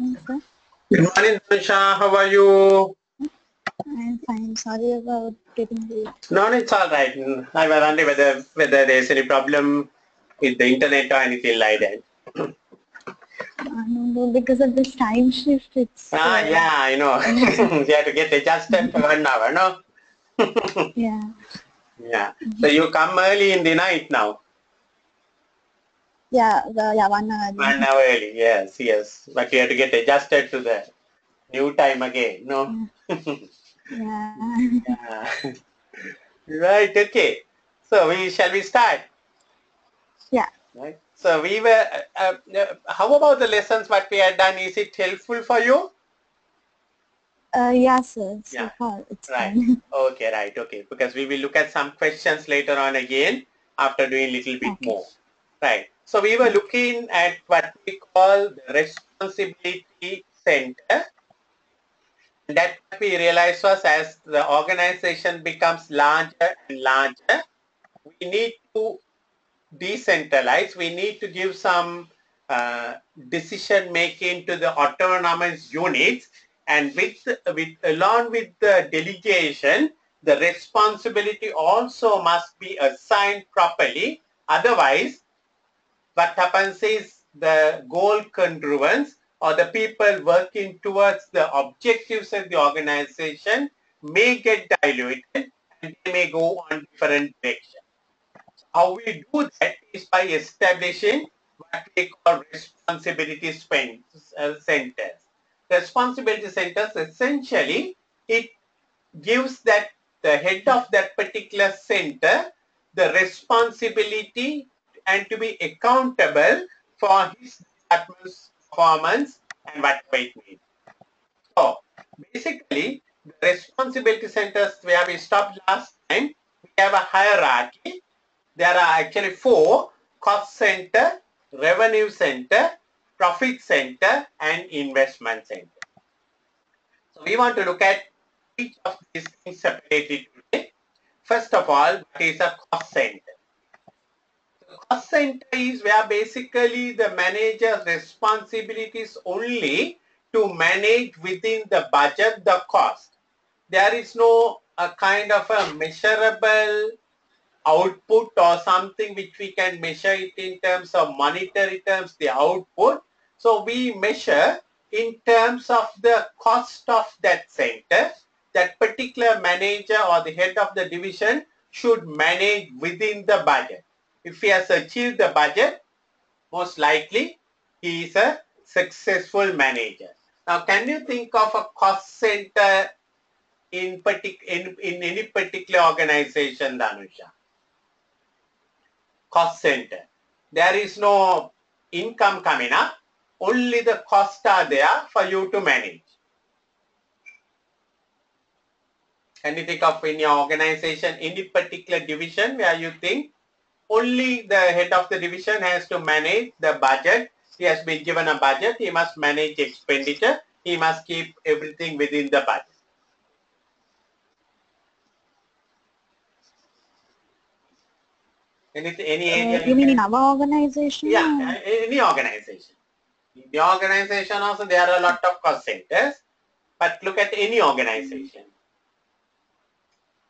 Sir. Good morning, Tanisha. How are you? I'm fine. Sorry about getting late. No, it's all right. I was wondering whether there's any problem with the internet or anything like that. No, because of this time shift, it's Yeah, I know. You have to get adjusted for 1 hour, no? yeah, Yeah. So you come early in the night now. yeah, 1 hour. 1 hour early. Yes, yes. But you have to get adjusted to the new time again, no? Yeah, Yeah. Right. Okay. So we start? yeah. Right. So we were. How about the lessons? What we had done? Is it helpful for you? Yeah, sir. So Yeah. far, it's Right. fine. Okay. Right. Okay. Because we will look at some questions later on again after doing a little bit Okay, more. Right. So we were okay, looking at what we call the responsibility center. And that what we realized was as the organization becomes larger and larger, we need to decentralize. We need to give some decision making to the autonomous units, and with along with the delegation, the responsibility also must be assigned properly. Otherwise, what happens is the goal congruence or the people working towards the objectives of the organization may get diluted and they may go on different directions. How we do that is by establishing what we call responsibility centers. Responsibility centers essentially it gives that the head of that particular center the responsibility and to be accountable for his department's performance and whatever it means. So basically the responsibility centers where we stopped last time, we have a hierarchy. There are actually four: cost center, revenue center, profit center, and investment center. So we want to look at each of these things separately today. First of all, what is a cost center? The cost center is where basically the manager's responsibilities only to manage within the budget the cost. There is no a kind of a measurable output or something which we can measure it in terms of monetary terms, the output. So we measure in terms of the cost of that center. That particular manager or the head of the division should manage within the budget. If he has achieved the budget, most likely he is a successful manager. Now, can you think of a cost center in any particular organization, Danusha? Cost center. There is no income coming up, only the costs are there for you to manage. Can you think of in your organization any particular division where you think only the head of the division has to manage the budget? He has been given a budget, he must manage expenditure, he must keep everything within the budget. Any area you you mean in can? our organization? Yeah, Or? any organization. In the organization also there are a lot of cost centers, but look at any organization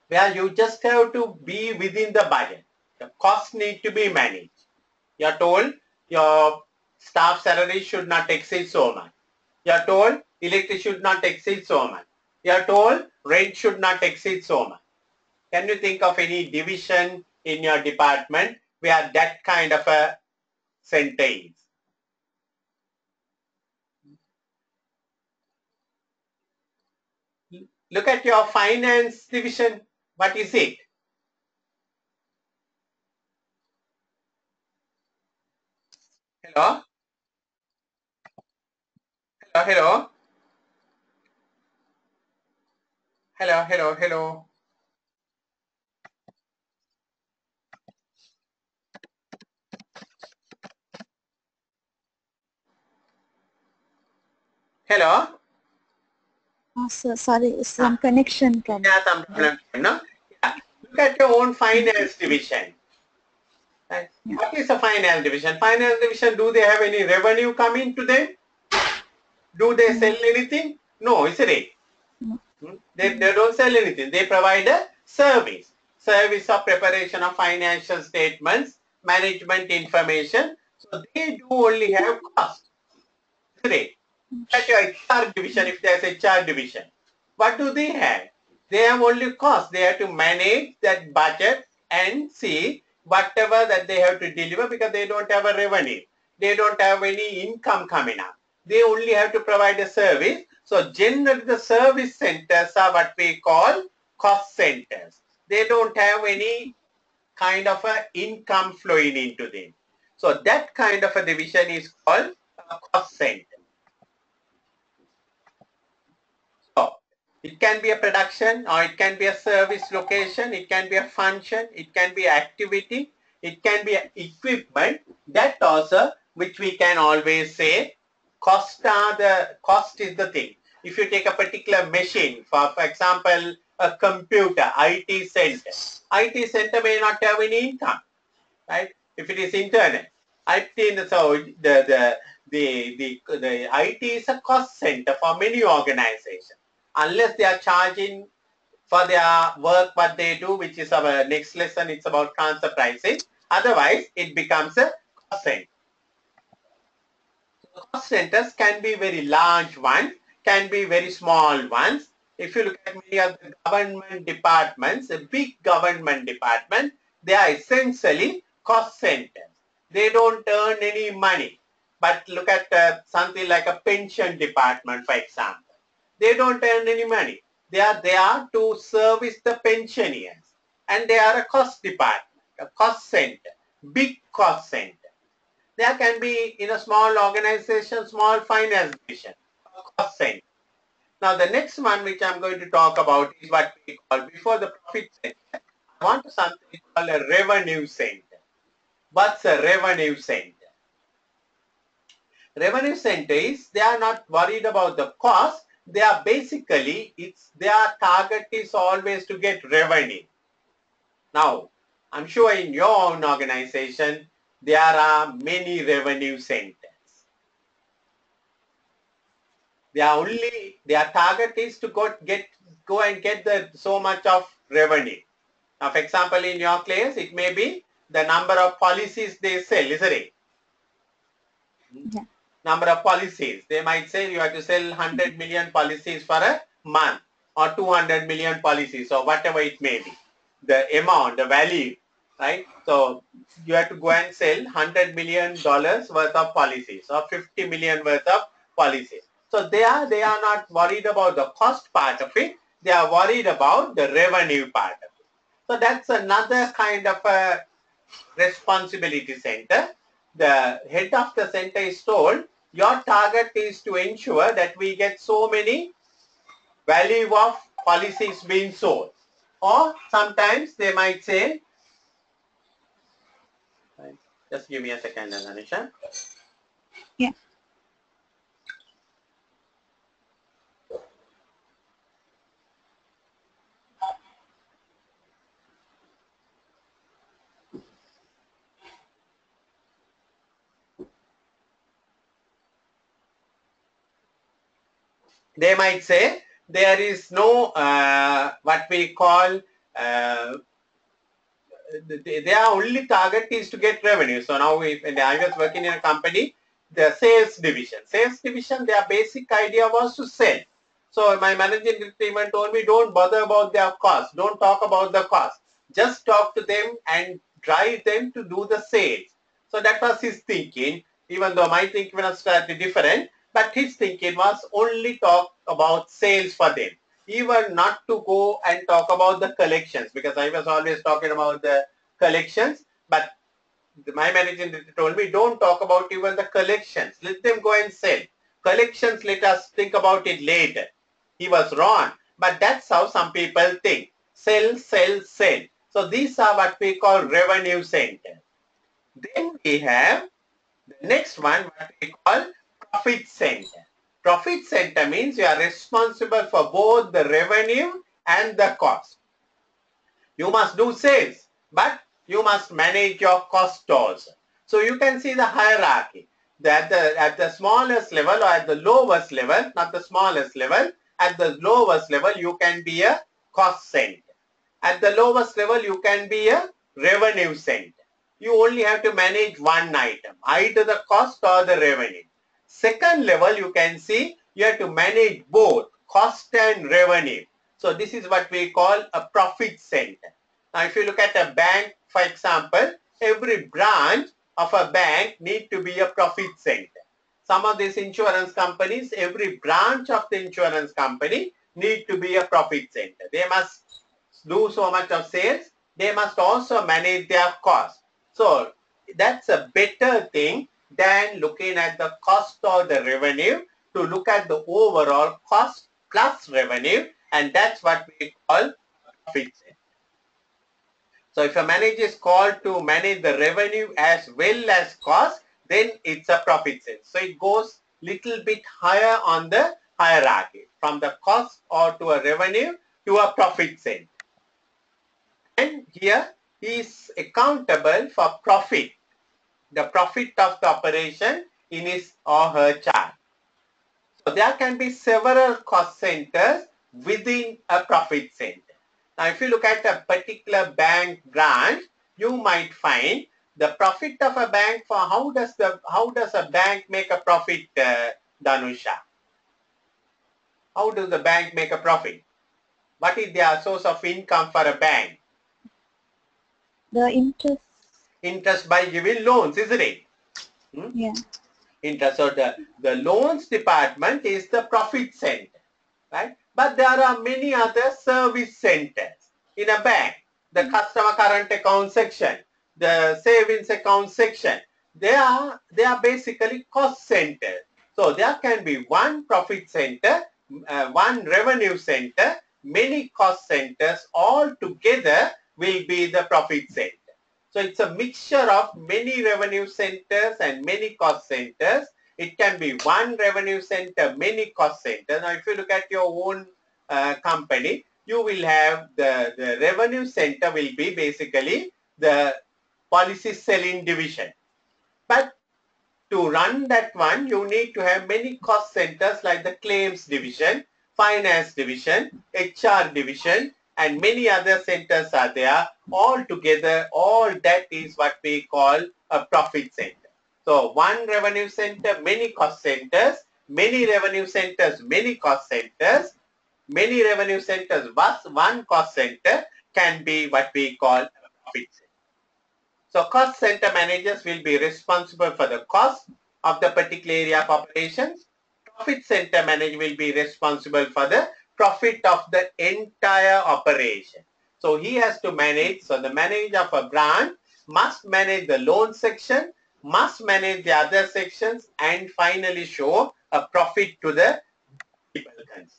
where you just have to be within the budget. The costs need to be managed. You are told your staff salary should not exceed so much. You are told electricity should not exceed so much. You are told rent should not exceed so much. Can you think of any division in your department where that kind of a center is? Look at your finance division. What is it? Hello? Hello, hello? Hello, hello, hello? Hello? So, sorry, some connection problem. Yeah, some problem, no? Yeah. Look at your own finance division. Right? Yeah. What is a finance division? Finance division, do they have any revenue coming to them? Do they sell anything? No, isn't it? No. They don't sell anything. They provide a service. Service of preparation of financial statements, management information. So they do only have cost. Isn't it? At your HR division, if there's HR division, what do they have? They have only cost. They have to manage that budget and see whatever that they have to deliver because they don't have a revenue. They don't have any income coming up. They only have to provide a service. So generally the service centers are what we call cost centers. They don't have any kind of a income flowing into them. So that kind of a division is called a cost center. So it can be a production or it can be a service location, it can be a function, it can be activity, it can be equipment. That also, which we can always say, cost is the thing. If you take a particular machine, for example, a computer, IT center may not have any income, right? If it is internet, IT, so the IT is a cost center for many organizations. Unless they are charging for their work what they do, which is our next lesson, it's about transfer pricing. Otherwise, it becomes a cost center. So cost centers can be very large ones, can be very small ones. If you look at many of the government departments, a big government department, they are essentially cost centers. They don't earn any money. But look at something like a pension department, for example. They don't earn any money. They are there to service the pensioners. And they are a cost department, a cost center, big cost center. There can be in a small organization, small finance division, a cost center. Now the next one which I'm going to talk about is what we call, before the profit center, I want something called a revenue center. What's a revenue center? Revenue center is, they are not worried about the cost. They are basically, their target is always to get revenue. Now, I'm sure in your own organization, there are many revenue centers. Their target is to go and get so much of revenue. Now, for example, in your case, it may be the number of policies they sell, isn't it? Yeah. Number of policies. They might say you have to sell 100 million policies for a month or 200 million policies or whatever it may be. The amount, the value, right? So you have to go and sell $100 million worth of policies or 50 million worth of policies. So they are not worried about the cost part of it. They are worried about the revenue part of it. So that's another kind of a responsibility center. The head of the center is told, your target is to ensure that we get so many value of policies being sold. Or sometimes they might say, just give me a second, Anisha. Yeah. They might say there is no what we call their only target is to get revenue. So now if I was working in a company, the sales division, their basic idea was to sell. So my managing director told me, don't bother about their cost. Don't talk about the cost. Just talk to them and drive them to do the sales. So that was his thinking, even though my thinking was slightly different, but his thinking was only talk about sales for them. Even not to go and talk about the collections, because I was always talking about the collections, but my managing director told me, don't talk about even the collections. Let them go and sell. Collections, let us think about it later. He was wrong, but that's how some people think. Sell, sell, sell. So these are what we call revenue centers. Then we have the next one, what we call profit center. Profit center means you are responsible for both the revenue and the cost. You must do sales, but you must manage your cost also. So you can see the hierarchy. at the smallest level or at the lowest level, not the smallest level, at the lowest level you can be a cost center. At the lowest level you can be a revenue center. You only have to manage one item, either the cost or the revenue. Second level you can see you have to manage both cost and revenue. So this is what we call a profit center. Now if you look at a bank, for example, every branch of a bank need to be a profit center. Some of these insurance companies, every branch of the insurance company need to be a profit center. They must do so much of sales. They must also manage their cost. So that's a better thing than looking at the cost or the revenue, to look at the overall cost plus revenue, and that's what we call profit center. So if a manager is called to manage the revenue as well as cost, then it's a profit center. So it goes little bit higher on the hierarchy, from the cost or to a revenue to a profit center. And here he is accountable for profit, the profit of the operation in his or her chart. So there can be several cost centers within a profit center. Now if you look at a particular bank branch, you might find the profit of a bank. For how does a bank make a profit, Danusha? How does the bank make a profit? What is their source of income for a bank? The interest. Interest by giving loans, isn't it? Yeah. Interest. So the loans department is the profit center, right? But there are many other service centers in a bank. The customer current account section, the savings account section, they are basically cost centers. So there can be one profit center, one revenue center, many cost centers, all together will be the profit center. So it's a mixture of many revenue centers and many cost centers. It can be one revenue center, many cost centers. Now if you look at your own company, you will have the revenue center will be basically the policy selling division. But to run that one, you need to have many cost centers like the claims division, finance division, HR division, and many other centers are there. All together, all that is what we call a profit center. So one revenue center, many cost centers, many revenue centers, many cost centers, many revenue centers, one cost center can be what we call a profit center. So cost center managers will be responsible for the cost of the particular area of operations. Profit center manager will be responsible for the profit of the entire operation. So he has to manage, so the manager of a branch must manage the loan section, must manage the other sections, and finally show a profit to the people concerned.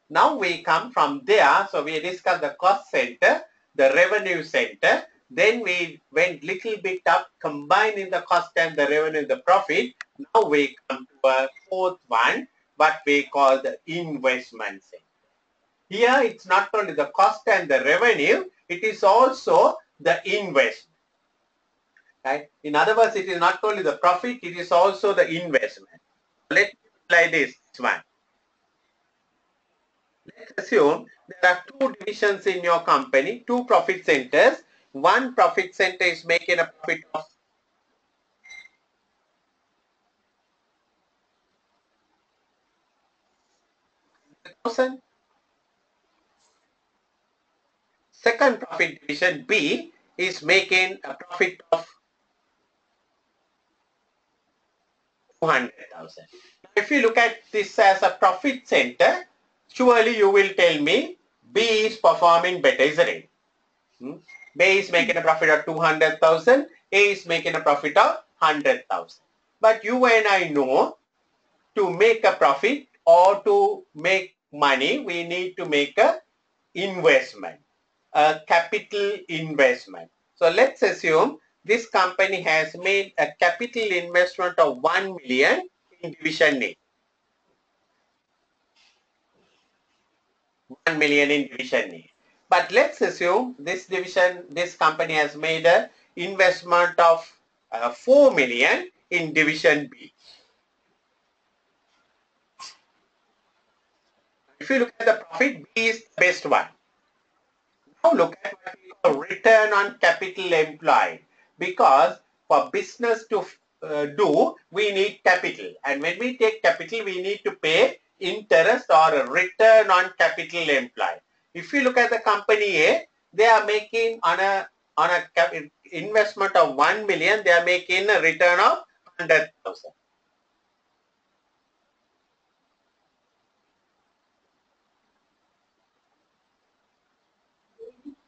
Now we come from there, so we discussed the cost center, the revenue center, then we went little bit up, combining the cost and the revenue, the profit. Now we come to a fourth one, what we call the investment center. Here it's not only the cost and the revenue, it is also the investment. Right? In other words, it is not only the profit, it is also the investment. Let's apply this one. Let's assume there are two divisions in your company, two profit centers. One profit center is making a profit of $1,000. Second profit division B is making a profit of 200,000. If you look at this as a profit center, surely you will tell me B is performing better, isn't it? B is making a profit of 200,000, A is making a profit of 100,000. But you and I know, to make a profit or to make money, we need to make a investment, a capital investment. So let's assume this company has made a capital investment of 1 million in division A. 1 million in division A. But let's assume this company has made an investment of 4 million in division B. If you look at the profit, B is the best one. Now look at what we call return on capital employed, because for business to do, we need capital, and when we take capital, we need to pay interest or a return on capital employed. If you look at the company A, they are making on a investment of 1 million, they are making a return of 100,000.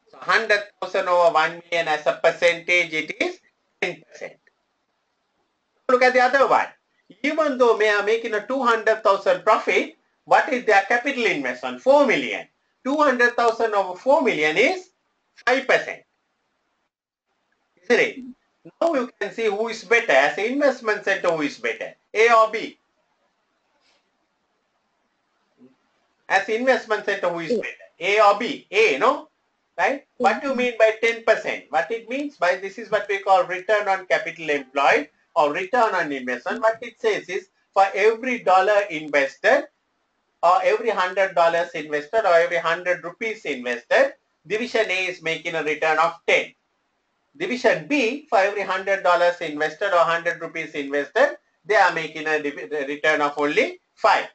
So 100,000 over 1 million as a percentage, it is 10%. Look at the other one. Even though they are making a 200,000 profit, what is their capital investment? 4 million. 200,000 over 4 million is 5%. Isn't it? Now you can see who is better as an investment center, who is better, A or B? As investment center, who is better, A or B? A, no? Right? What do you mean by 10%? What it means by this is what we call return on capital employed or return on investment. What it says is for every dollar invested or every $100 invested or every 100 rupees invested, division A is making a return of 10. Division B, for every $100 invested or 100 rupees invested, they are making a return of only 5.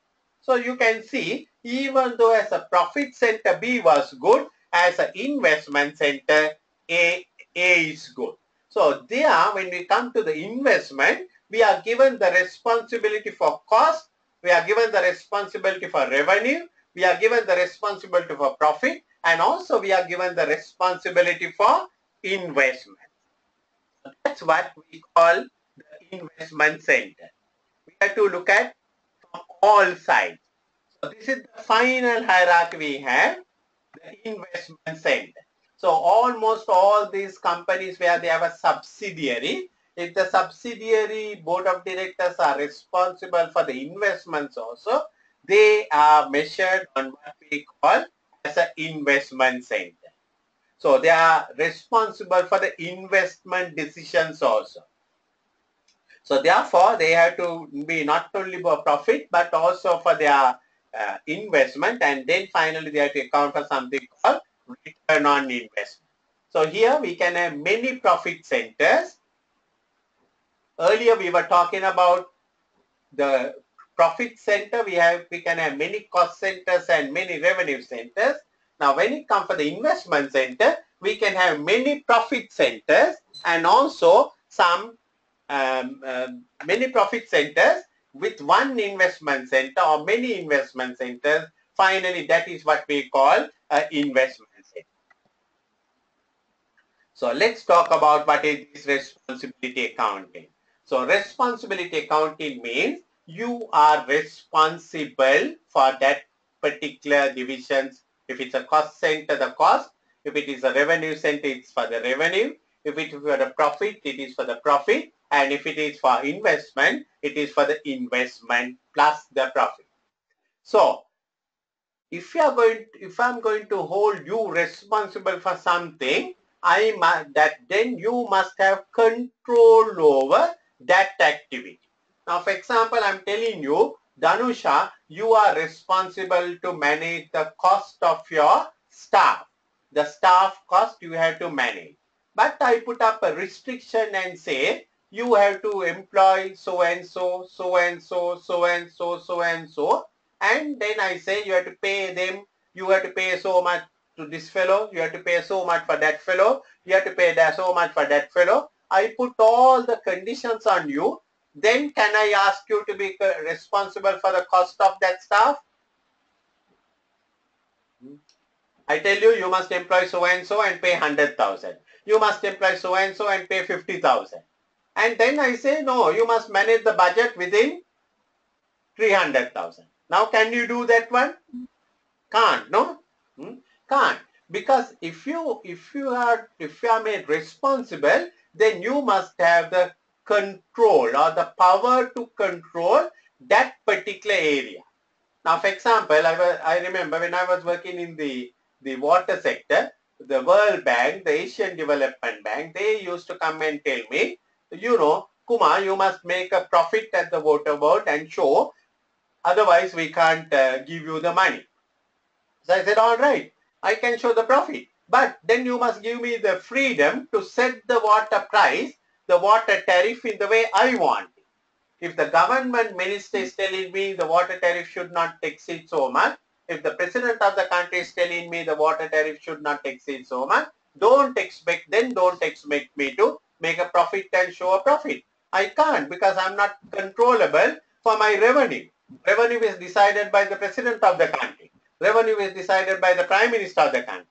So you can see, even though as a profit center B was good, as an investment center A is good. So there, when we come to the investment, we are given the responsibility for cost, we are given the responsibility for revenue, we are given the responsibility for profit, and also we are given the responsibility for investment. So that's what we call the investment center. We have to look at from all sides. So this is the final hierarchy we have, the investment center. So almost all these companies where they have a subsidiary, if the subsidiary board of directors are responsible for the investments also, they are measured on what we call as an investment center. So they are responsible for the investment decisions also. So therefore, they have to be not only for profit, but also for their investment, and then finally they have to account for something called return on investment. So here we can have many profit centers. Earlier we were talking about the profit center, we can have many cost centers and many revenue centers. Now when it comes for the investment center, we can have many profit centers and also some many profit centers with one investment center or many investment centers. Finally, that is what we call an investment center. So let's talk about what is this responsibility accounting. So responsibility accounting means you are responsible for that particular divisions. If it's a cost center, the cost. If it is a revenue center, it's for the revenue. If it is for the profit, it is for the profit. And if it is for investment, it is for the investment plus the profit. So if I'm going to hold you responsible for something, then you must have control over that activity. Now, for example, I'm telling you, Danusha, you are responsible to manage the cost of your staff. The staff cost you have to manage. But I put up a restriction and say, you have to employ so and so, so and so, so and so, so and so. And then I say you have to pay them, you have to pay so much to this fellow, you have to pay so much for that fellow, you have to pay so much for that fellow. I put all the conditions on you. Then can I ask you to be responsible for the cost of that staff? I tell you, you must employ so and so and pay 100,000. You must employ so and so and pay 50,000. And then I say, no, you must manage the budget within 300,000. Now, can you do that one? Can't, no? Can't. Because if you are made responsible, then you must have the control or the power to control that particular area. Now, for example, I remember when I was working in the water sector, the World Bank, the Asian Development Bank, they used to come and tell me, you know, Kumar, you must make a profit at the water board and show, otherwise we can't give you the money. So I said, all right, I can show the profit, but then you must give me the freedom to set the water price, the water tariff in the way I want. If the government minister is telling me the water tariff should not exceed so much, if the president of the country is telling me the water tariff should not exceed so much, don't expect me to make a profit and show a profit. I can't, because I'm not controllable for my revenue. Revenue is decided by the president of the country. Revenue is decided by the prime minister of the country.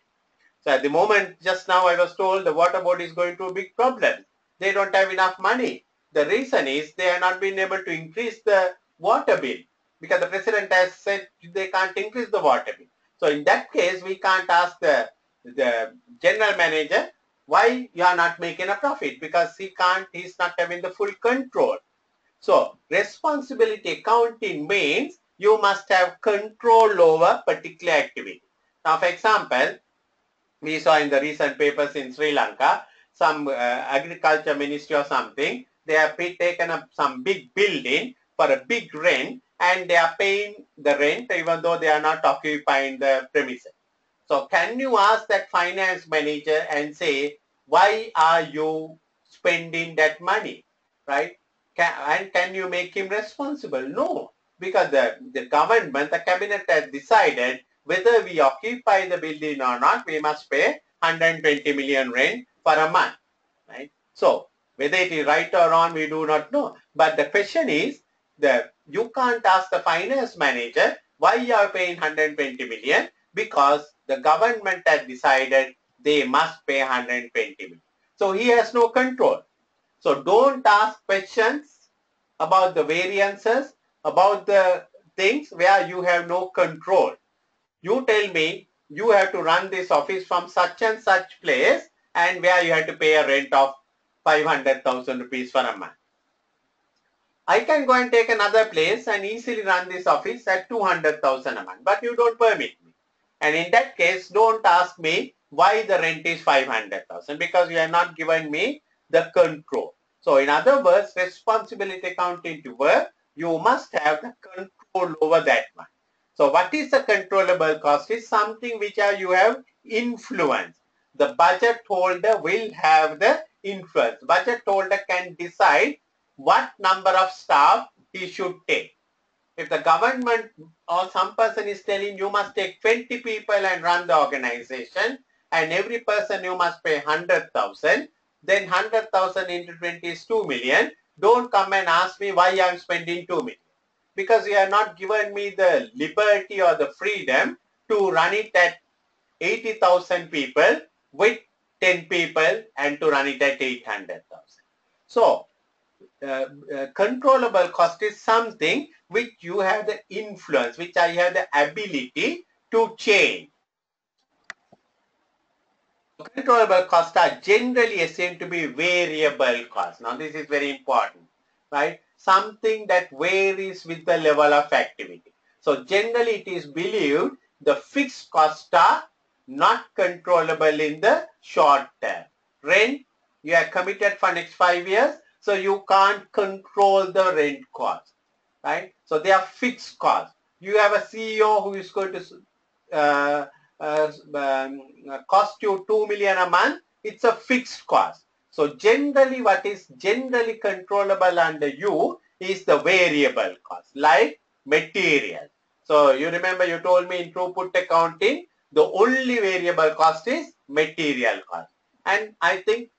So at the moment, just now I was told the water board is going through big problems. They don't have enough money. The reason is they have not been able to increase the water bill, because the president has said they can't increase the water bill. So in that case, we can't ask the general manager why you are not making a profit, because he's not having the full control. So responsibility accounting means you must have control over particular activity. Now, for example, we saw in the recent papers in Sri Lanka, some agriculture ministry or something, they have taken up some big building for a big rent, and they are paying the rent even though they are not occupying the premises. So can you ask that finance manager and say, why are you spending that money, right? Can you make him responsible? No, because the government, the cabinet has decided whether we occupy the building or not, we must pay 120 million rent for a month, right? So whether it is right or wrong, we do not know. But the question is that you can't ask the finance manager why you are paying 120 million, because the government has decided they must pay 120 million. So he has no control. So don't ask questions about the variances, about the things where you have no control. You tell me you have to run this office from such and such place, and where you have to pay a rent of 500,000 rupees for a month. I can go and take another place and easily run this office at 200,000 a month, but you don't permit me. And in that case, don't ask me why the rent is 500,000, because you have not given me the control. So in other words, responsibility accounting to work, you must have the control over that one. So what is the controllable cost? Is something which you have influence. The budget holder will have the influence. Budget holder can decide what number of staff he should take. If the government or some person is telling you must take 20 people and run the organization, and every person you must pay 100,000, then 100,000 into 20 is 2 million. Don't come and ask me why I am spending 2 million, because you have not given me the liberty or the freedom to run it at 80,000 people with 10 people and to run it at 800,000. So controllable cost is something which you have the influence, which I have the ability to change. Controllable costs are generally assumed to be variable costs. Now this is very important, right? Something that varies with the level of activity. So generally it is believed the fixed costs are not controllable in the short term. Rent, you are committed for next 5 years, so you can't control the rent cost, right? So they are fixed costs. You have a CEO who is going to cost you 2 million a month. It's a fixed cost. So generally what is generally controllable under you is the variable cost, like material. So you remember you told me in throughput accounting, the only variable cost is material cost. And I think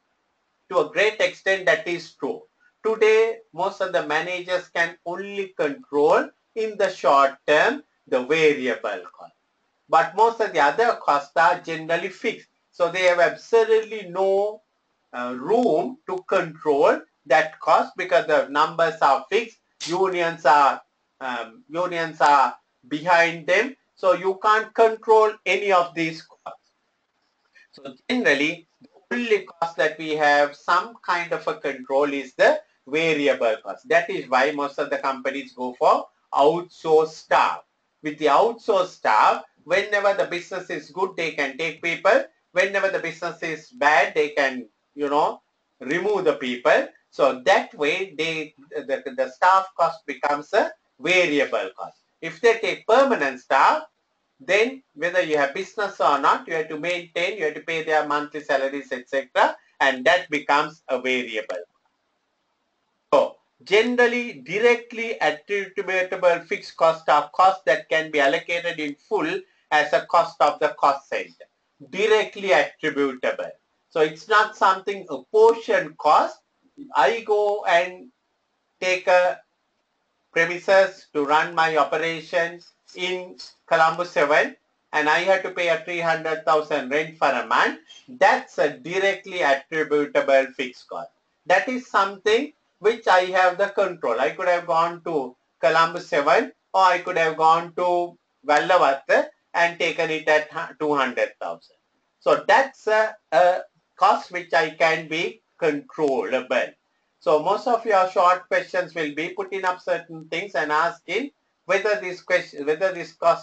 to a great extent that is true. Today, most of the managers can only control in the short term the variable cost. But most of the other costs are generally fixed. So they have absolutely no room to control that cost, because the numbers are fixed. Unions are behind them. So you can't control any of these costs. So generally, the only cost that we have some kind of a control is the variable cost. That is why most of the companies go for outsourced staff. With the outsourced staff, whenever the business is good, they can take people. Whenever the business is bad, they can, remove the people. So that way the staff cost becomes a variable cost. If they take permanent staff, then whether you have business or not, you have to maintain, you have to pay their monthly salaries, etc. And that becomes a variable. So generally directly attributable fixed costs are costs that can be allocated in full as a cost of the cost center. Directly attributable. So it's not something a portion cost. I go and take a premises to run my operations in Colombo 7 and I had to pay a 300,000 rent for a month. That's a directly attributable fixed cost. That is something which I have the control. I could have gone to Colombo 7 or I could have gone to Vallavath and taken it at 200,000. So that's a cost which I can be controllable. So most of your short questions will be putting up certain things and asking whether this cost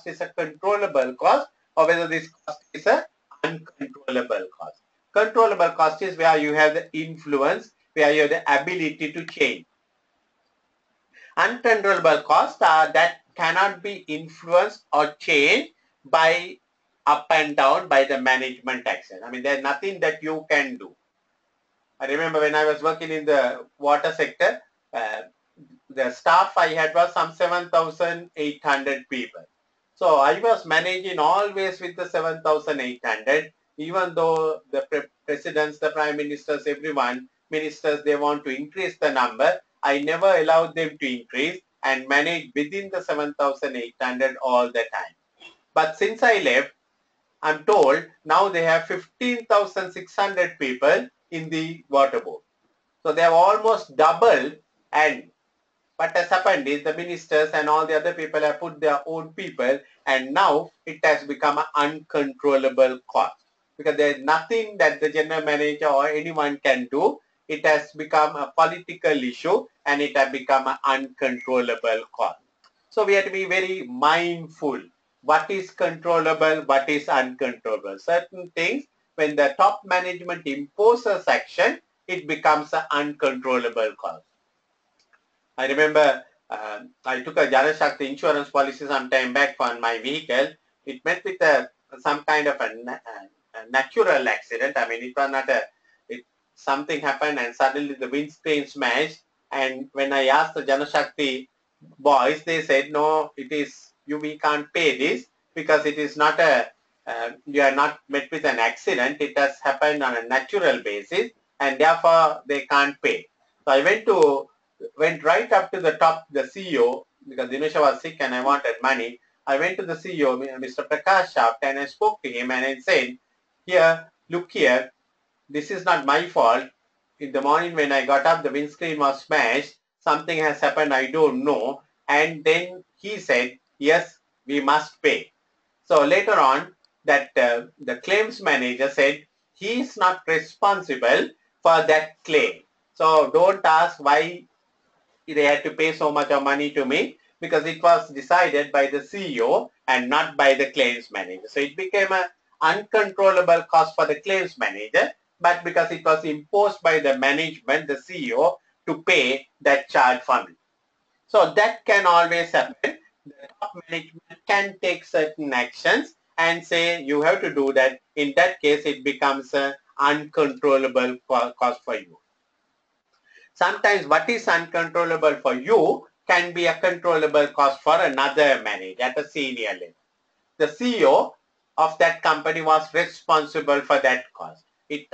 is a controllable cost or whether this cost is a uncontrollable cost. Controllable cost is where you have the influence, where you have the ability to change. Uncontrollable costs are that cannot be influenced or changed by up and down by the management action. I mean, there's nothing that you can do. I remember when I was working in the water sector, the staff I had was some 7,800 people. So I was managing always with the 7,800, even though the presidents, the prime ministers, everyone, ministers, they want to increase the number. I never allowed them to increase and manage within the 7,800 all the time. But since I left, I'm told now they have 15,600 people in the water board. So they have almost doubled, and what has happened is the ministers and all the other people have put their own people, and now it has become an uncontrollable cost because there is nothing that the general manager or anyone can do. It has become a political issue and it has become an uncontrollable cost. So we have to be very mindful. What is controllable, what is uncontrollable. Certain things, when the top management imposes action, it becomes an uncontrollable cost. I remember I took a Jana Shakti insurance policy some time back for my vehicle. It met with some kind of a natural accident. I mean, it was not something happened and suddenly the windscreen smashed. And when I asked the Jana Shakti boys, they said, no, we can't pay this because it is not you are not met with an accident. It has happened on a natural basis and therefore they can't pay. So I went right up to the top, the CEO, because Dinusha was sick and I wanted money. I went to the CEO, Mr. Prakash Shaft, and I spoke to him and I said, look here, this is not my fault. In the morning when I got up, the windscreen was smashed. Something has happened, I don't know. And then he said, yes, we must pay. So later on, that the claims manager said, he is not responsible for that claim. So don't ask why they had to pay so much of money to me, because it was decided by the CEO and not by the claims manager. So it became an uncontrollable cost for the claims manager, but because it was imposed by the management, the CEO, to pay that charge for me. So that can always happen. The top management can take certain actions and say you have to do that. In that case, it becomes an uncontrollable cost for you. Sometimes what is uncontrollable for you can be a controllable cost for another manager at a senior level. The CEO of that company was responsible for that cost. It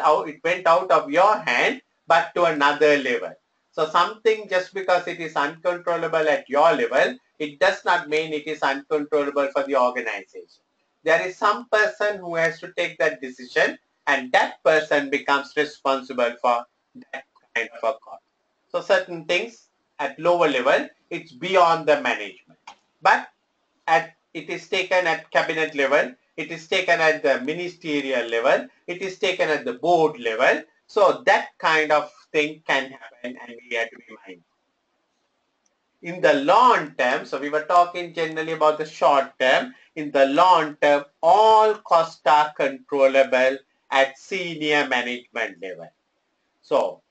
went out of your hand, but to another level. So something, just because it is uncontrollable at your level, it does not mean it is uncontrollable for the organization. There is some person who has to take that decision, and that person becomes responsible for that kind of a cost. So certain things at lower level, it's beyond the management. But it is taken at cabinet level, it is taken at the ministerial level, it is taken at the board level. So that kind of thing can happen and we have to be mindful. In the long term, so we were talking generally about the short term. In the long term, all costs are controllable at senior management level. So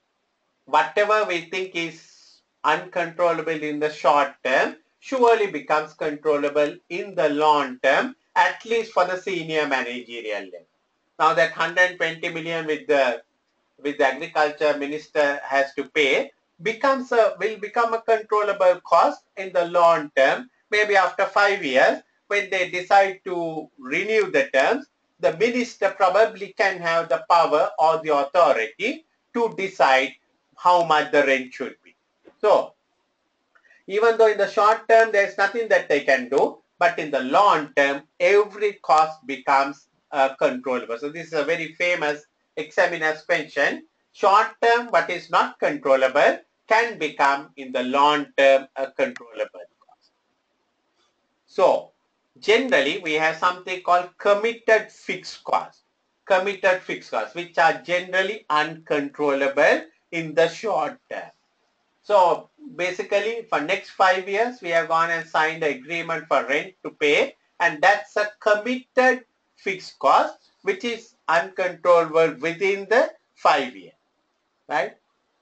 whatever we think is uncontrollable in the short term surely becomes controllable in the long term, at least for the senior managerial level. Now that 120 million with the agriculture minister has to pay will become a controllable cost in the long term. Maybe after 5 years, when they decide to renew the terms, the minister probably can have the power or the authority to decide how much the rent should be. So, even though in the short term there is nothing that they can do, but in the long term, every cost becomes controllable. So, this is a very famous examiner's question. Short term, what is not controllable can become in the long term a controllable cost. So, generally, we have something called committed fixed costs. Committed fixed costs, which are generally uncontrollable in the short term. So basically for next 5 years, we have gone and signed an agreement for rent to pay, and that's a committed fixed cost, which is uncontrollable within the 5 years, right?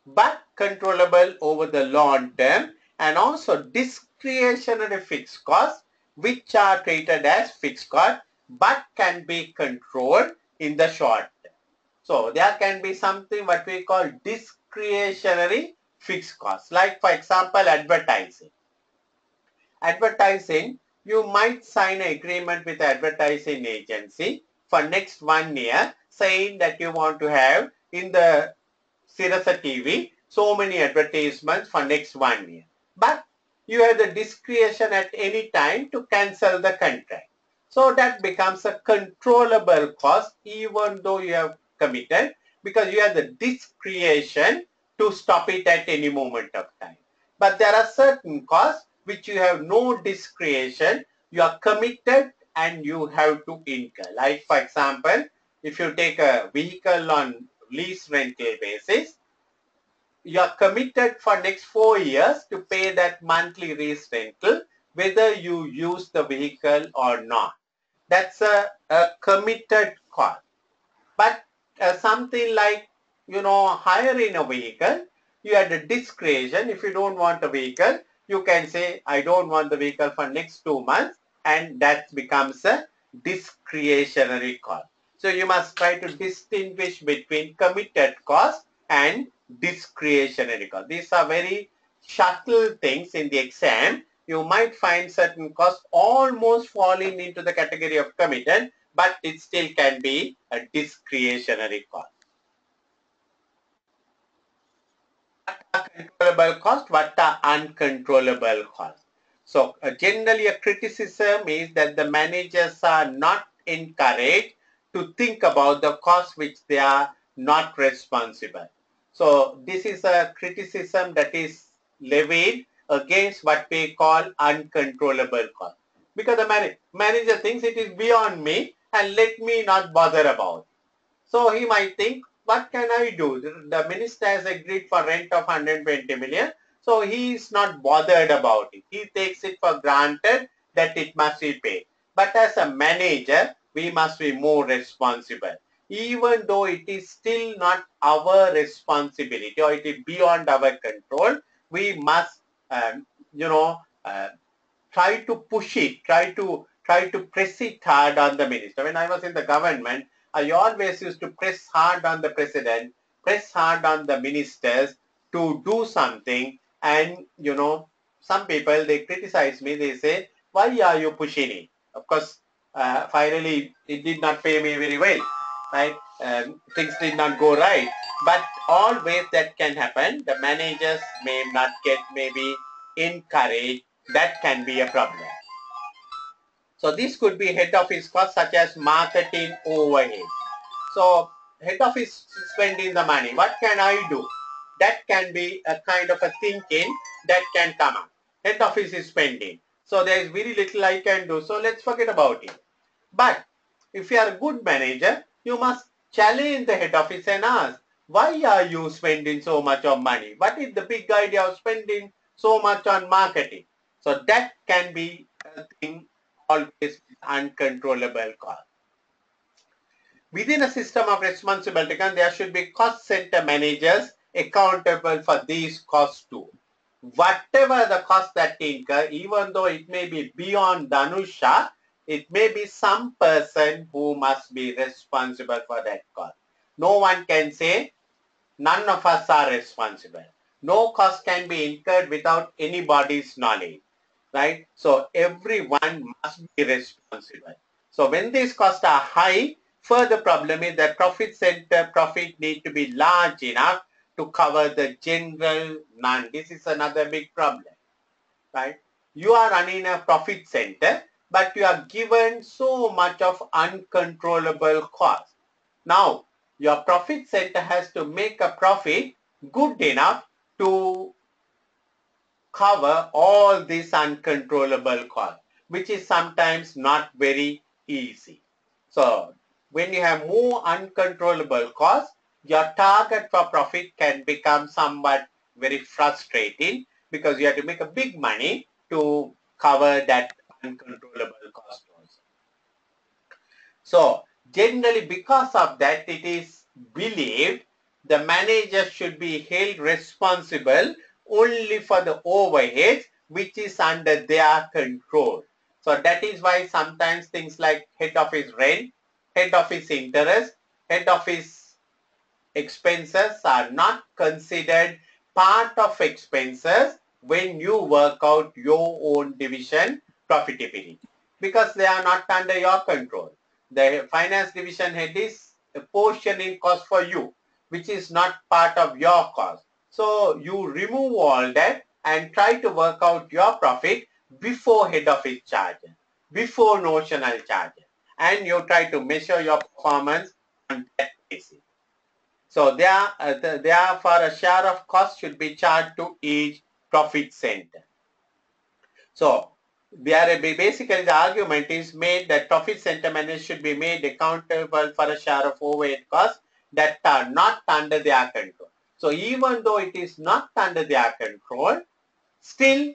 But controllable over the long term, and also discretionary fixed costs, which are treated as fixed cost, but can be controlled in the short term. So there can be something what we call discretionary fixed costs. Like for example, advertising. Advertising, you might sign an agreement with the advertising agency for next 1 year, saying that you want to have in the Sirasa TV so many advertisements for next 1 year. But you have the discretion at any time to cancel the contract. So that becomes a controllable cost even though you have committed, because you have the discretion to stop it at any moment of time. But there are certain costs which you have no discretion, you are committed and you have to incur. Like for example, if you take a vehicle on lease rental basis, you are committed for next 4 years to pay that monthly lease rental, whether you use the vehicle or not. That's a committed cost. But something like, hiring a vehicle, you have the discretion. If you don't want a vehicle, you can say, I don't want the vehicle for next 2 months, and that becomes a discretionary cost. So you must try to distinguish between committed cost and discretionary cost. These are very subtle things in the exam. You might find certain costs almost falling into the category of committed, but it still can be a discretionary cost. What are controllable cost? What are uncontrollable costs? So generally a criticism is that the managers are not encouraged to think about the costs which they are not responsible. So this is a criticism that is levied against what we call uncontrollable cost. Because the manager thinks it is beyond me and let me not bother about it. So he might think, what can I do? The minister has agreed for rent of 120 million. So he is not bothered about it. He takes it for granted that it must be paid. But as a manager, we must be more responsible. Even though it is still not our responsibility or it is beyond our control, we must, try to push it, try to press it hard on the minister. When I was in the government, I always used to press hard on the president, press hard on the ministers to do something. And some people, they criticize me. They say, why are you pushing it? Of course, finally it did not pay me very well, right? Things did not go right. But always that can happen. The managers may not get maybe encouraged. That can be a problem. So this could be head office costs such as marketing overhead. So head office spending the money. What can I do? That can be a kind of a thinking that can come up. Head office is spending. So there is very little I can do. So let's forget about it. But if you are a good manager, you must challenge the head office and ask, why are you spending so much of money? What is the big idea of spending so much on marketing? So that can be a thing always uncontrollable cost. Within a system of responsibility, there should be cost center managers accountable for these costs too. Whatever the cost that they incur, even though it may be beyond Danusha, it may be some person who must be responsible for that cost. No one can say, none of us are responsible. No cost can be incurred without anybody's knowledge, right? So everyone must be responsible. So when these costs are high, further problem is that profit center profit need to be large enough to cover the general none. This is another big problem, right? You are running a profit center, but you are given so much of uncontrollable cost. Now, your profit center has to make a profit good enough to cover all these uncontrollable costs, which is sometimes not very easy. So, when you have more uncontrollable costs, your target for profit can become somewhat very frustrating because you have to make a big money to cover that uncontrollable cost also. So, generally because of that, it is believed the manager should be held responsible only for the overheads which is under their control. So that is why sometimes things like head office rent, head office interest, head office expenses are not considered part of expenses when you work out your own division profitability because they are not under your control. The finance division head is a portion in cost for you, which is not part of your cost. So you remove all that and try to work out your profit before head office charges, before notional charges, and you try to measure your performance on that basis. So therefore a share of cost should be charged to each profit center. So basically the argument is made that profit center managers should be made accountable for a share of overhead costs that are not under their control. So even though it is not under their control, still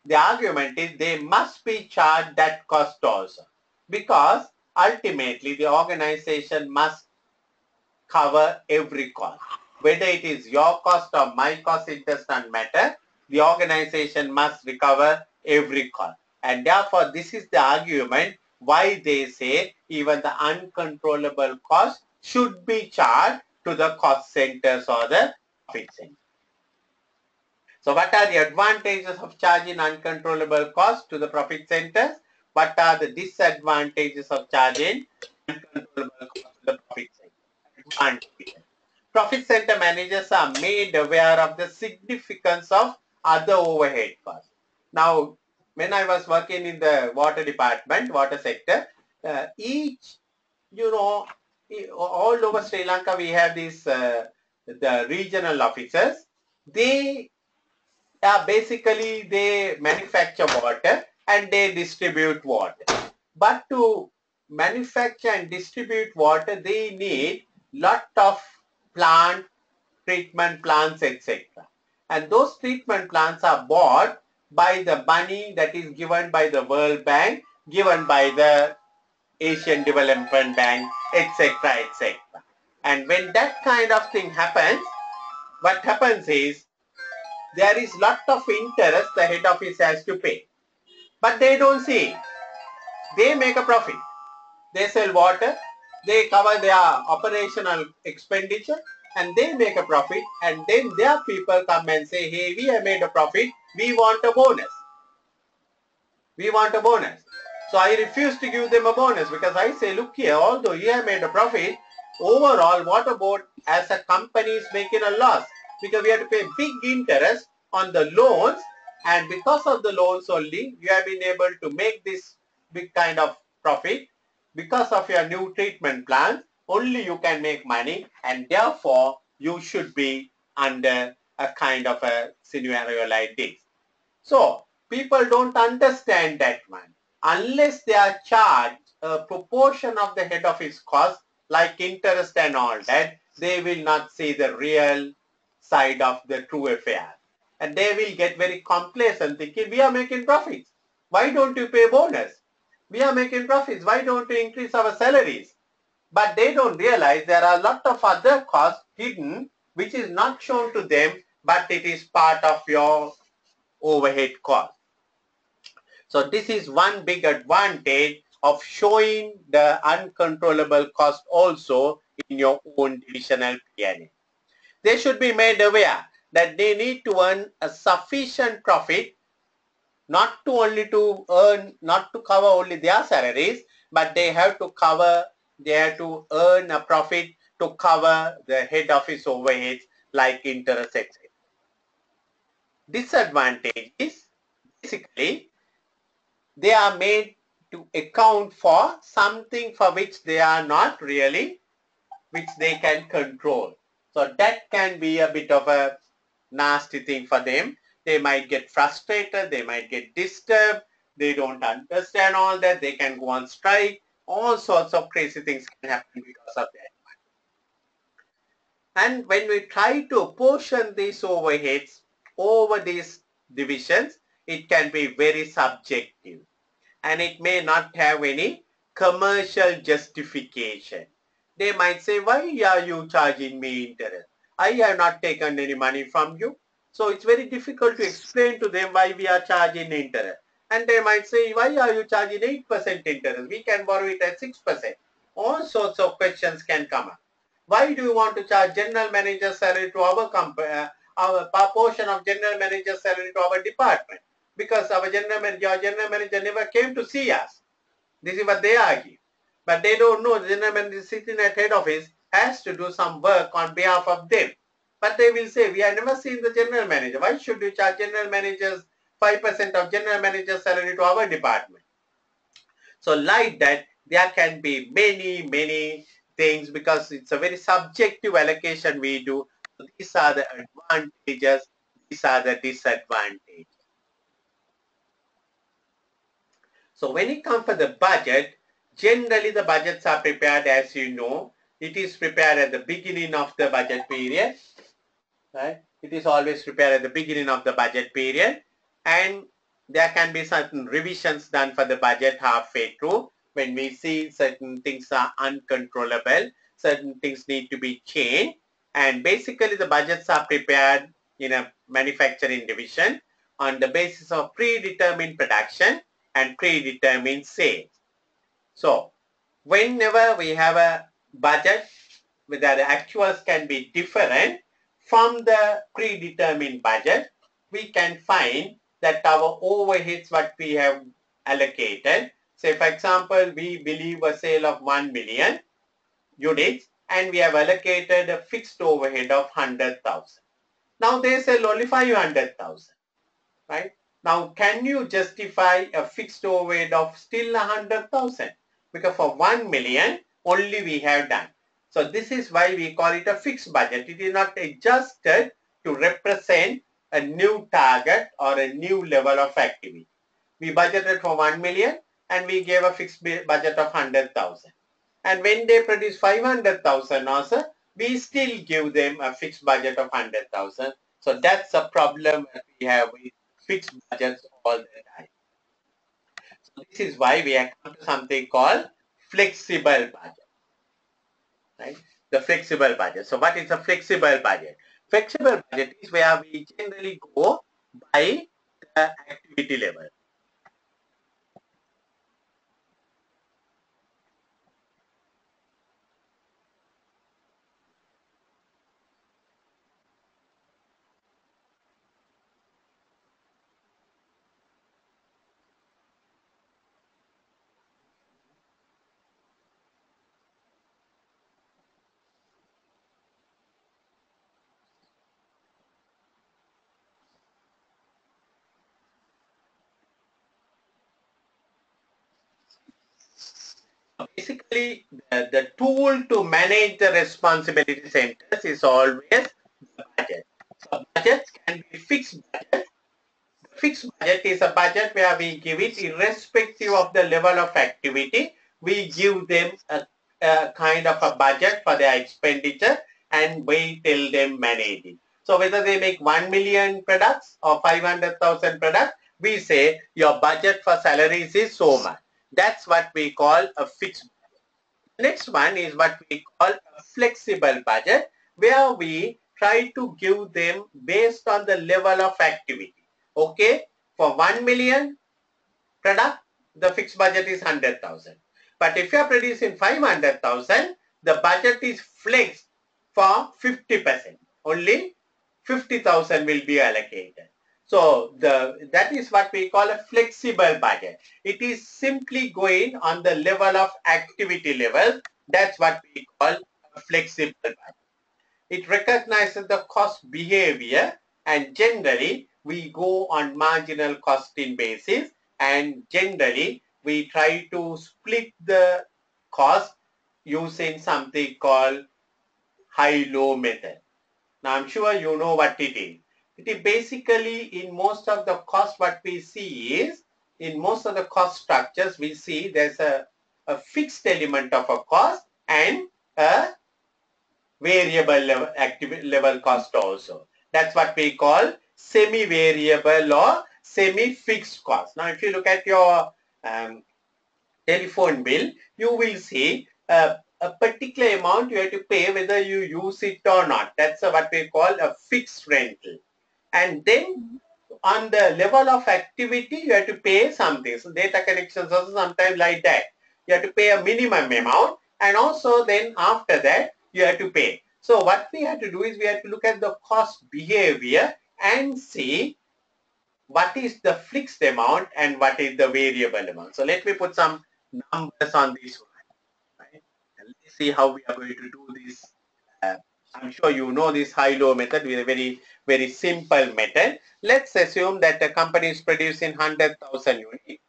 the argument is they must be charged that cost also, because ultimately the organization must cover every cost. Whether it is your cost or my cost, it does not matter. The organization must recover every cost. And therefore, this is the argument why they say even the uncontrollable cost should be charged to the cost centers or the profit centers. So what are the advantages of charging uncontrollable costs to the profit centers? What are the disadvantages of charging uncontrollable costs to the profit centers? Profit center managers are made aware of the significance of other overhead costs. Now, when I was working in the water department, water sector, each, all over Sri Lanka, we have these, the regional officers. They basically, they manufacture water and they distribute water. But to manufacture and distribute water, they need lot of plant, treatment plants, etc. And those treatment plants are bought by the money that is given by the World Bank, given by the Asian Development Bank, etc., etc. And when that kind of thing happens, what happens is there is lot of interest the head office has to pay. But they don't see it. They make a profit. They sell water, they cover their operational expenditure, and they make a profit, and then their people come and say, hey, we have made a profit, we want a bonus. We want a bonus. So I refuse to give them a bonus because I say, look here, although you have made a profit, overall Water Board as a company is making a loss because we have to pay big interest on the loans, and because of the loans only, you have been able to make this big kind of profit. Because of your new treatment plans, only you can make money, and therefore you should be under a kind of a scenario like this. So people don't understand that one. Unless they are charged a proportion of the head office cost, like interest and all that, they will not see the real side of the true affair. And they will get very complacent thinking, we are making profits. Why don't you pay bonus? We are making profits. Why don't we increase our salaries? But they don't realize there are a lot of other costs hidden which is not shown to them, but it is part of your overhead cost. So this is one big advantage of showing the uncontrollable cost also in your own divisional P&L. They should be made aware that they need to earn a sufficient profit not to cover only their salaries, but they have to earn a profit to cover the head office overheads like interest, etc. Disadvantage is basically they are made to account for something for which they are not really, which they can control. So that can be a bit of a nasty thing for them. They might get frustrated, they might get disturbed, they don't understand all that, they can go on strike, all sorts of crazy things can happen because of that. And when we try to apportion these overheads over these divisions, it can be very subjective and it may not have any commercial justification. They might say, why are you charging me interest? I have not taken any money from you. So it's very difficult to explain to them why we are charging interest. And they might say, why are you charging 8% interest? We can borrow it at 6%. All sorts of questions can come up. Why do you want to charge general manager salary to our company, our portion of general manager salary to our department? Because your general manager never came to see us. This is what they argue. But they don't know the general manager sitting at head office has to do some work on behalf of them. But they will say, we have never seen the general manager. Why should you charge general managers 5% of general manager salary to our department? So like that, there can be many things because it's a very subjective allocation we do. So these are the advantages, these are the disadvantages. So when it comes to the budget, generally the budgets are prepared, as you know, it is prepared at the beginning of the budget period, right? It is always prepared at the beginning of the budget period, and there can be certain revisions done for the budget halfway through when we see certain things are uncontrollable, certain things need to be changed, and basically the budgets are prepared in a manufacturing division on the basis of predetermined production and predetermined sales. So whenever we have a budget where the actuals can be different from the predetermined budget, we can find that our overheads what we have allocated, say for example, we believe a sale of 1 million units and we have allocated a fixed overhead of 100,000. Now they sell only 500,000, right? Now, can you justify a fixed overhead of still 100,000? Because for 1 million, only we have done. So this is why we call it a fixed budget. It is not adjusted to represent a new target or a new level of activity. We budgeted for 1 million and we gave a fixed budget of 100,000. And when they produce 500,000 also, we still give them a fixed budget of 100,000. So that's a problem that we have with fixed budgets all the time. So this is why we have come to something called flexible budget, right? The flexible budget. So what is a flexible budget? Flexible budget is where we generally go by the activity level. Basically, the tool to manage the responsibility centers is always the budget. So budgets can be fixed budget. Fixed budget is a budget where we give it irrespective of the level of activity. We give them a kind of a budget for their expenditure and we tell them manage it. So whether they make 1 million products or 500,000 products, we say your budget for salaries is so much. That's what we call a fixed budget. The next one is what we call a flexible budget, where we try to give them based on the level of activity. Okay, for 1 million product, the fixed budget is 100,000. But if you are producing 500,000, the budget is flexed for 50%. Only 50,000 will be allocated. So that is what we call a flexible budget. It is simply going on the level of activity level. That's what we call a flexible budget. It recognizes the cost behavior, and generally we go on marginal costing basis, and generally we try to split the cost using something called high-low method. Now I'm sure you know what it is. It is basically, in most of the cost, what we see is, in most of the cost structures we see there's a fixed element of a cost and a variable level cost also. That's what we call semi-variable or semi-fixed cost. Now, if you look at your telephone bill, you will see a particular amount you have to pay whether you use it or not. That's what we call a fixed rental. And then on the level of activity, you have to pay something. So data connections also sometimes like that. You have to pay a minimum amount, and also then after that, you have to pay. So what we have to do is we have to look at the cost behavior and see what is the fixed amount and what is the variable amount. So let me put some numbers on this one. Right? And let's see how we are going to do this. I'm sure you know this high-low method with a very, very simple method. Let's assume that the company is producing 100,000 units.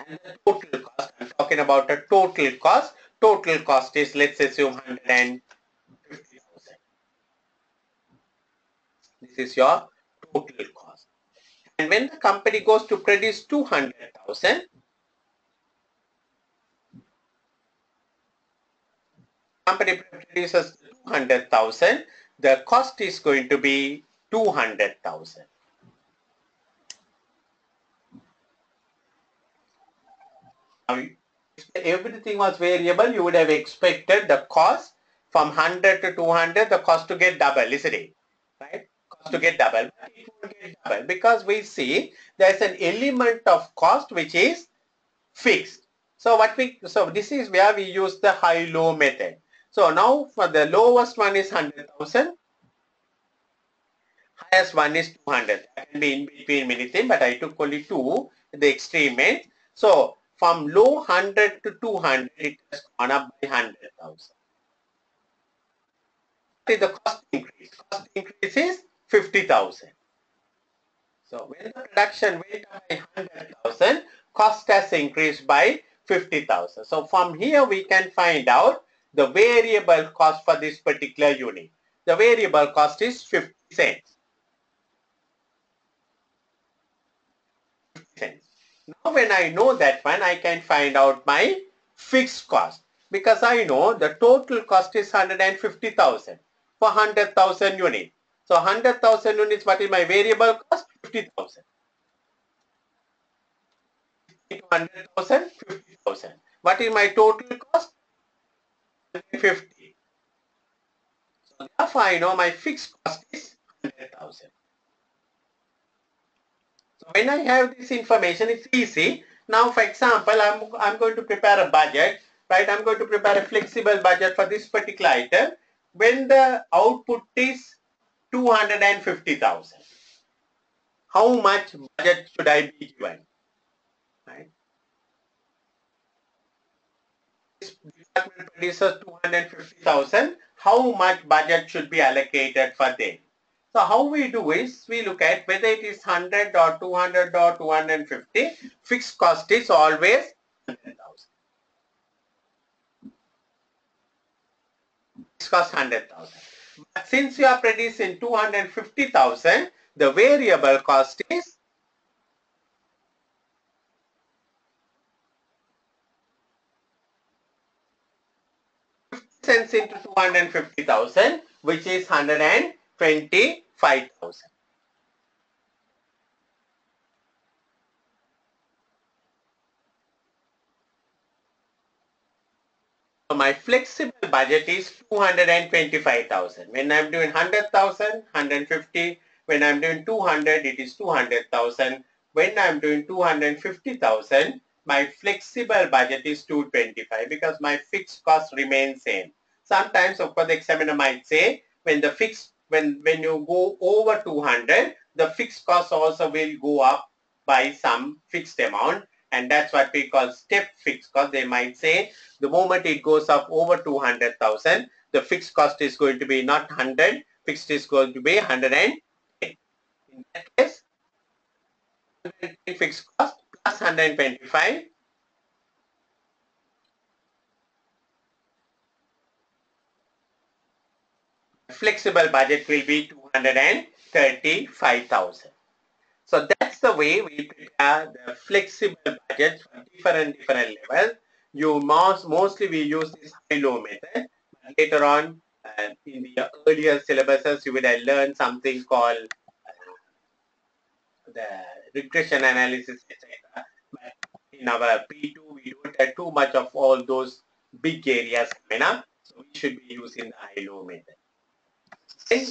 And the total cost, I'm talking about a total cost. Total cost is, let's assume, 150,000. This is your total cost. And when the company goes to produce 200,000, company produces 200,000, the cost is going to be 200,000. Now, if everything was variable, you would have expected the cost from 100 to 200, the cost to get double, isn't it? Right? Cost to get double. But it won't get double because we see there's an element of cost which is fixed. So this is where we use the high-low method. So now for the lowest one is 100,000. Highest one is 200. That can be in between many things, but I took only two, the extreme end. So from low 100 to 200, it has gone up by 100,000. What is the cost increase? Cost increase is 50,000. So when the production went up by 100,000, cost has increased by 50,000. So from here we can find out the variable cost for this particular unit. The variable cost is 50 cents. Now when I know that one, I can find out my fixed cost because I know the total cost is 150,000 for 100,000 units. So 100,000 units, what is my variable cost? 50,000. 100,000, 50,000. What is my total cost? 150. So therefore I know my fixed cost is 100,000. So when I have this information, it's easy. Now, for example, I'm going to prepare a budget, right? I'm going to prepare a flexible budget for this particular item. When the output is 250,000, how much budget should I be given? Right? This department produces 250,000. How much budget should be allocated for them? So how we do is we look at whether it is 100 or 200 or 250. Fixed cost is always 100,000. Fixed cost 100,000. But since you are producing 250,000, the variable cost is 50 cents into 250,000, which is 125,000. So my flexible budget is 225,000. When I'm doing 100,000, 150. When I'm doing 200, it is 200,000. When I'm doing 250,000, my flexible budget is 225 because my fixed cost remains same. Sometimes, of course, the examiner might say when you go over 200, the fixed cost also will go up by some fixed amount, and that's what we call step fixed cost. They might say the moment it goes up over 200,000, the fixed cost is going to be not 100, fixed is going to be 110. In that case, 110 fixed cost plus 125. Flexible budget will be 235,000. So that's the way we prepare the flexible budget for different levels. Mostly we use this high-low method. Later on, in the earlier syllabuses, you would have learned something called the regression analysis, etc. But in our P2, we don't have too much of all those big areas coming up. So we should be using the high-low method. And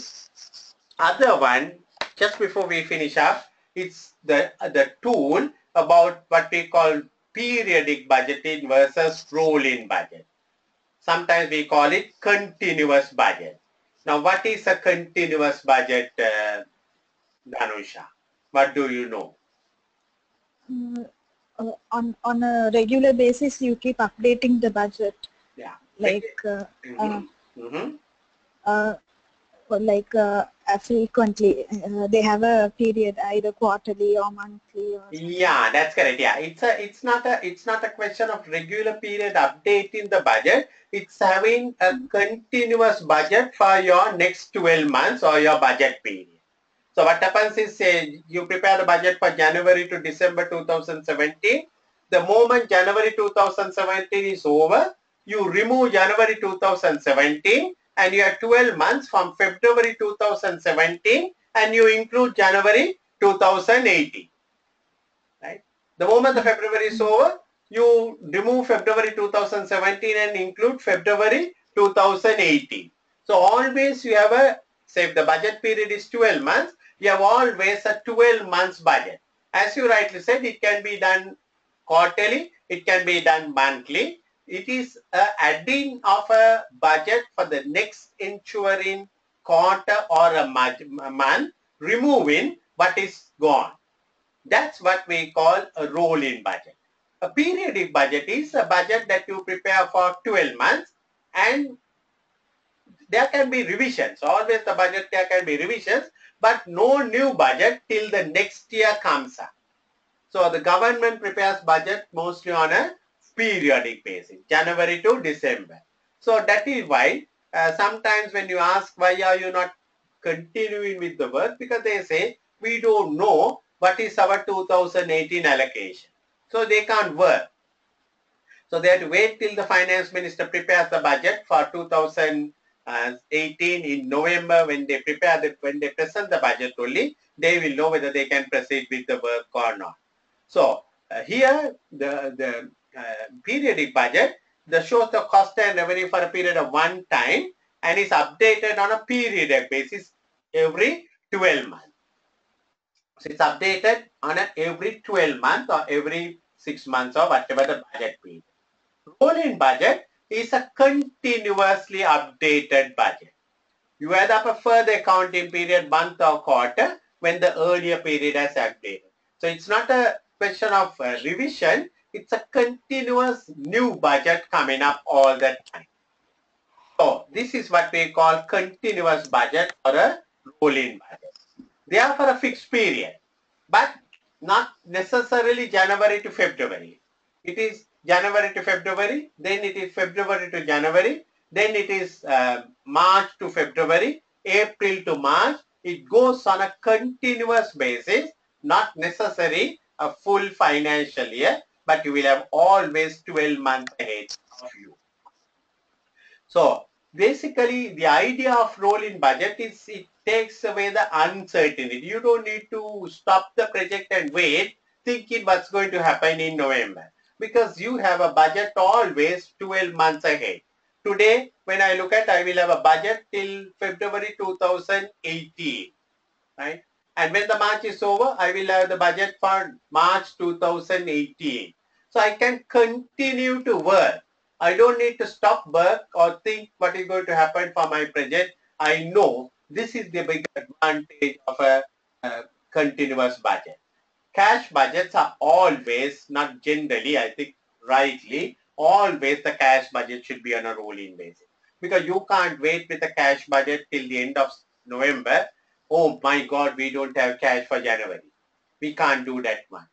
other one, just before we finish up, it's the tool about what we call periodic budgeting versus rolling budget. Sometimes we call it continuous budget. Now, what is a continuous budget, Dhanusha? What do you know? On a regular basis, you keep updating the budget. Yeah. Frequently. They have a period either quarterly or monthly. Or yeah, that's correct. Yeah, it's not a question of regular period updating the budget. It's having a continuous budget for your next 12 months or your budget period. So what happens is, say you prepare the budget for January to December 2017. The moment January 2017 is over, you remove January 2017 and you have 12 months from February 2017 and you include January 2018. Right? The moment the February is over, you remove February 2017 and include February 2018. So always you have a, say if the budget period is 12 months, you have always a 12 months budget. As you rightly said, it can be done quarterly, it can be done monthly. It is adding of a budget for the next ensuing quarter or a month, removing what is gone. That's what we call a rolling budget. A periodic budget is a budget that you prepare for 12 months and there can be revisions. Always the budget there can be revisions, but no new budget till the next year comes up. So the government prepares budget mostly on a periodic basis, January to December. So that is why sometimes when you ask why are you not continuing with the work, because they say we don't know what is our 2018 allocation. So they can't work. So they have to wait till the finance minister prepares the budget for 2018 in November. When they when they present the budget only, they will know whether they can proceed with the work or not. So here the periodic budget shows the cost and revenue for a period of one time and is updated on a periodic basis every 12 months. So it's updated on every 12 months or every 6 months or whatever the budget period. Rolling budget is a continuously updated budget. You add up a further accounting period, month or quarter when the earlier period has updated. So it's not a question of revision, it's a continuous new budget coming up all the time. So this is what we call continuous budget or a rolling budget. They are for a fixed period, but not necessarily January to February. It is January to February, then it is February to January, then it is March to February, April to March. It goes on a continuous basis, not necessary a full financial year, but you will have always 12 months ahead of you. So basically the idea of rolling budget is it takes away the uncertainty. You don't need to stop the project and wait thinking what's going to happen in November, because you have a budget always 12 months ahead. today, when I look at, I will have a budget till February 2018, right? And when the March is over, I will have the budget for March 2018. So I can continue to work. I don't need to stop work or think what is going to happen for my project. I know this is the big advantage of a continuous budget. Cash budgets are always, not generally, I think rightly, always the cash budget should be on a rolling basis. Because you can't wait with a cash budget till the end of November. Oh my God, we don't have cash for January. We can't do that one.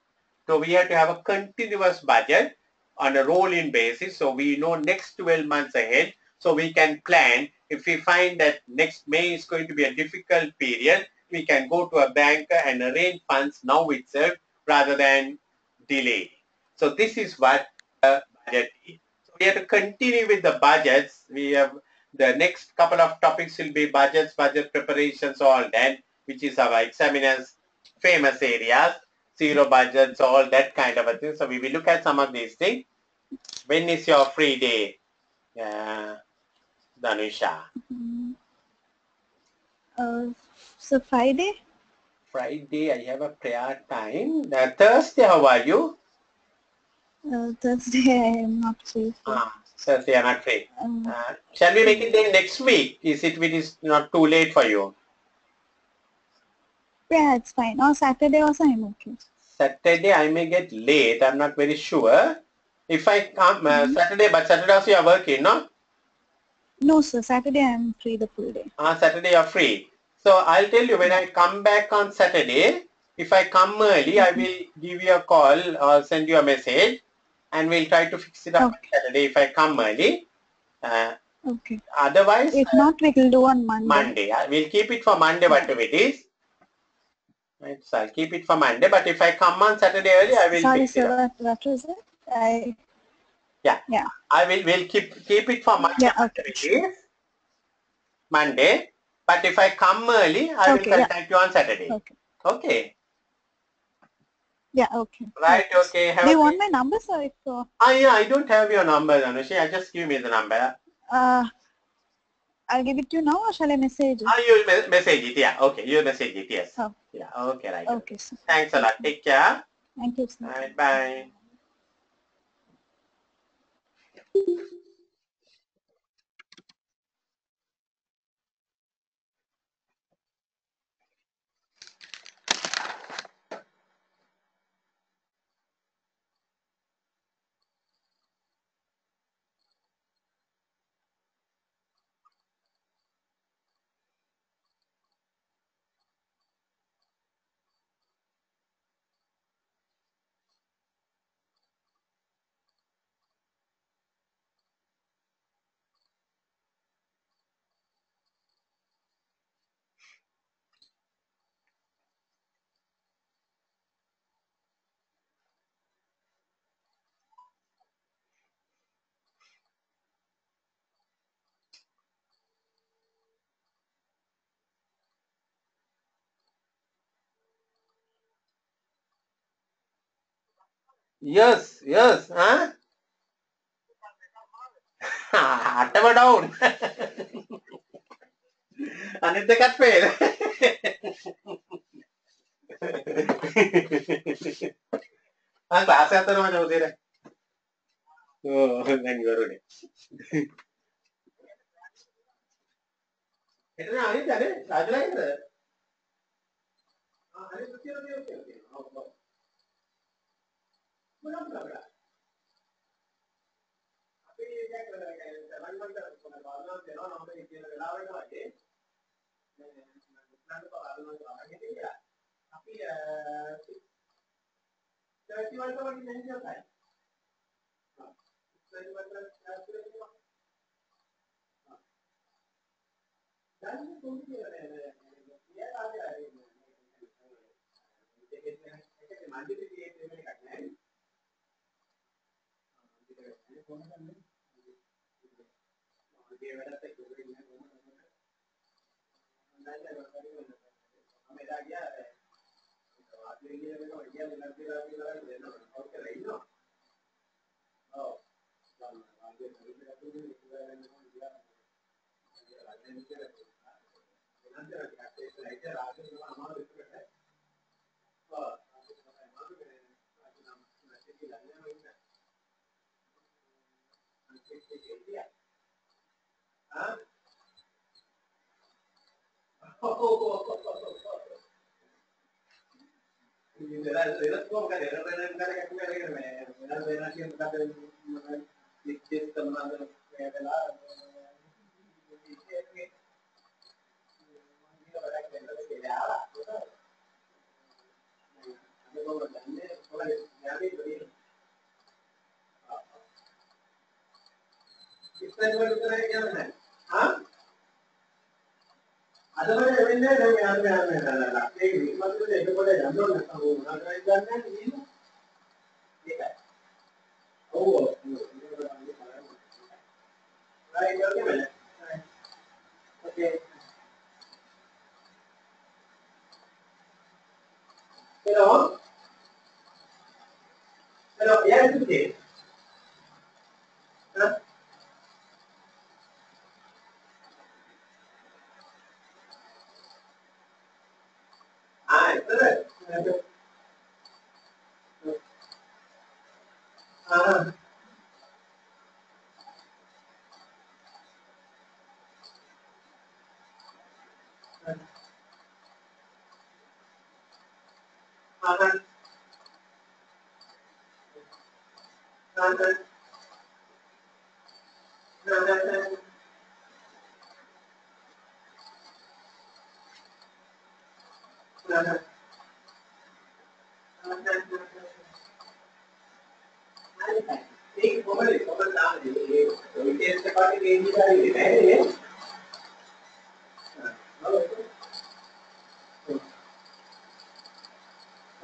So we have to have a continuous budget on a rolling basis, so we know next 12 months ahead, so we can plan. If we find that next May is going to be a difficult period, we can go to a banker and arrange funds now itself rather than delay. So this is what a budget is. So we have to continue with the budgets. We have the next couple of topics will be budgets, budget preparations, all that, which is our examiners' famous areas, zero budgets, all that kind of a thing. So we will look at some of these things. When is your free day, Dhanusha? So Friday? Friday, I have a prayer time. Thursday, how are you? Thursday I am not free. Thursday, I'm not free. Shall we make it then next week? Is it not too late for you? Yeah, it's fine. Or Saturday also I'm okay. Saturday, I may get late. I'm not very sure. If I come Saturday, but Saturday also you are working, no? No, sir. Saturday I am free the full day. Saturday you are free. So I'll tell you, when I come back on Saturday, if I come early, I will give you a call or send you a message, and we'll try to fix it up on Saturday if I come early. Okay. Otherwise, if not, we will do on Monday. Monday. We'll keep it for Monday, whatever it is. Right, so I'll keep it for Monday. But if I come on Saturday early, I will fix it up. What was it? Yeah. We'll keep it for Monday. Yeah, okay. Monday. But if I come early, I will contact you on Saturday. Okay. Okay. Yeah, okay. Right, okay. Do you want my number, sir? Yeah, I don't have your number, Dhanushi. Just give me the number. I'll give it to you now, or shall I message it? You'll message it, yeah. Okay, you'll message it, yes. Oh. Yeah, okay, right. Okay, sir. Thanks a lot. Take care. Thank you, sir. All right, bye. Yes, huh? Atama down. Anit the cut fail. Class आता ना माझ्या होते रे. Oh, thank you very much. Ito na, Anit, Rajla ito. Anit, okay. Wala. Huh? Huh? അതുപോലെ എവിടെ ഇതുപോലെ രണ്ടോണ്ട് ഓ okay hello hello ആ എത്ര ആ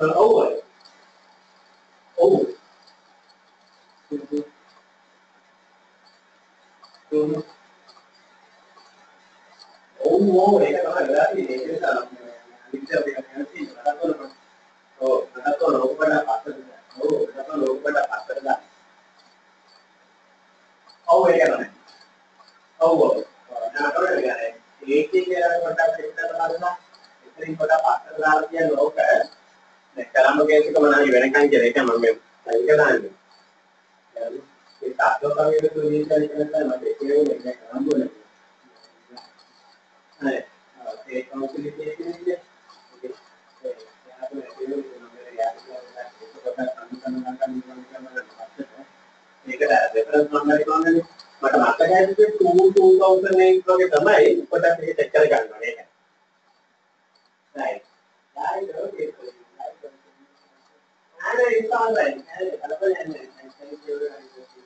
Oh, oh, oh, ඒක තමයි වෙලාවේ ඒක නිසා ඔව් නඩත්තු ලෝකවල පස්සට ඔව් නඩත්තු ලෝකවල පස්සට දාන්න ඔව් ඒක තමයි ඔව් ඔව් නඩත්තු කියන්නේ ඒකේ කියලා පොඩ්ඩක් චෙක් කරලා බලන්න ඉතින් පොඩ්ඩක් පස්සට දාලා කියන ලෝක දැන් කරන්න කේසික මොනවාරි වෙනකන් කියලා ඒක මම මේක දාන්නේ ඒ තාක්ෂණ කමියුනිටි තුනීකරණය කරලා මට ඒක නෙමෙයි කරන්න ඕනේ හරි ඒ කවුන්සිලින් කියන්නේ ඒකට රෙෆරන්ස් නම්බර් එක වගේ මට මතකයි 2008 වගේ තමයි පොඩක් මේක චෙක් කරගන්න ඕනේ ඒක. right. right okay. right. it's all right. Thank you.